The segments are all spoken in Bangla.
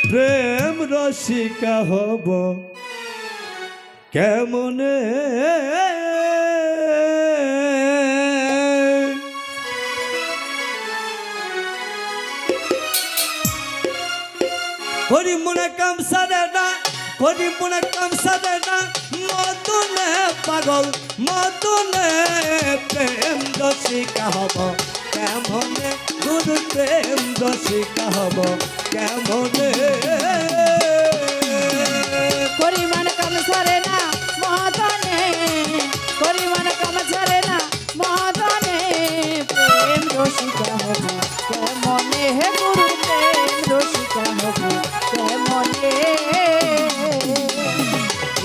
প্রেম রসিকা হব কেমনে করি মনে কাম সারে না করি মনে কাম সারে না মতনে পাগল মতনে প্রেম রসিকা হব কেমনে গুরু প্রেম রসিকা হব কেমনে পরিমাণ কাম ছাড়ে না মহাদানে পরিমাণ কাম ছাড়ে না মহাদানে প্রেম রসিকা হব কেমনে হে গুরু প্রেম রসিকা হব কেমনে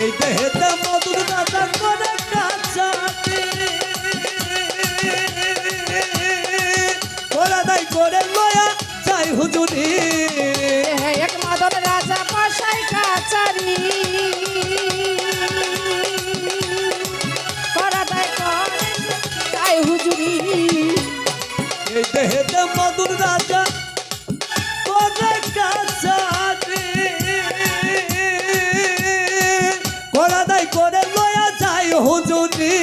এই দেহেতে মধুর দাদা করে কাছাতে ওরা দাই করে লয়া যাই হুজুরি এক মাদন রাজা পাশাই কাচারি করা দায় করে তাই হুজুরি এই দেহেতে মধুর রাজা করে কাছাতে ওরা দাই করে লয়া যাই হুজুরি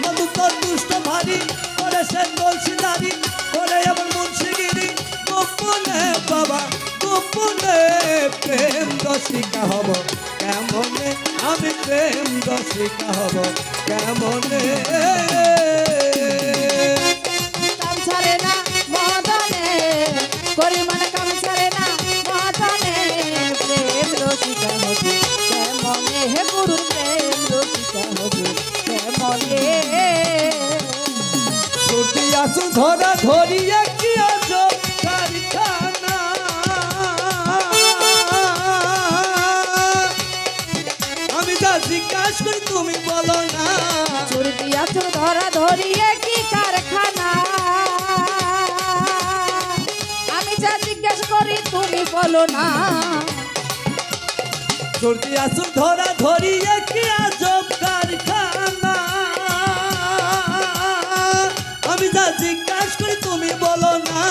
মধু তো দুষ্ট ভারী করে সে দোষীদারি করে এমন মুন্সিগিরি গোপনে বাবা গোপনে প্রেম রসিকা হব কেমনে আমি প্রেম রসিকা হব কেমনে কাম ছাড়ে না মহাদানে পরিমাণ কাম ছাড়ে না মহাদানে প্রেম রসিকা হবি কেমনে হে গুরু প্রেম রসিকা হবি কেমনে ছুটি আসু ধরা ধরিয়ে কি আছো কারখানা আমি যা জিজ্ঞাসা করি তুমি বলো না চুরটি আচুর ধরা ধরিয়ে কি কারখানা আমি যা জিজ্ঞেস করি তুমি বলো না ছুটি আসু ধরা ধরিয়ে কি আজব কারখানা আমি যা জিজ্ঞাসা করি তুমি বলো না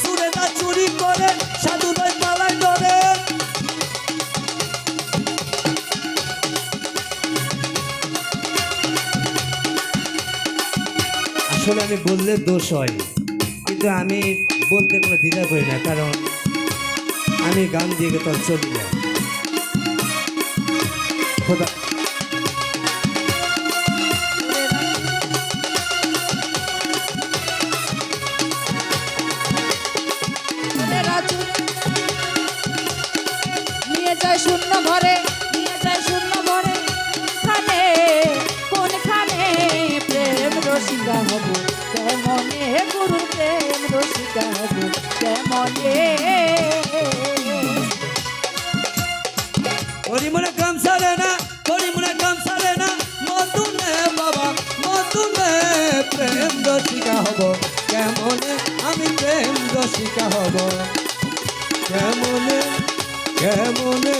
সুরে না চুরি করে সাধু নয় পালাই ধরে আসলে আমি বললে দোষ হয় কিন্তু আমি বলতে কোনো দ্বিধা করি না কারণ আমি গান দিয়ে তো চলি না খোদা নিয়ে যায় শূন্য ঘরে নিয়ে যায় শূন্য ঘরে খানে কোনখানে প্রেম রসিকা হব কেমনে গুরু প্রেম রসিকা হব কেমনে করিমনে কাম সারে না করিমনে কাম সারে না মতুনে বাবা মতুনে প্রেম রসিকা হব কেমনে আমি প্রেম রসিকা হব কেমনে কেমনে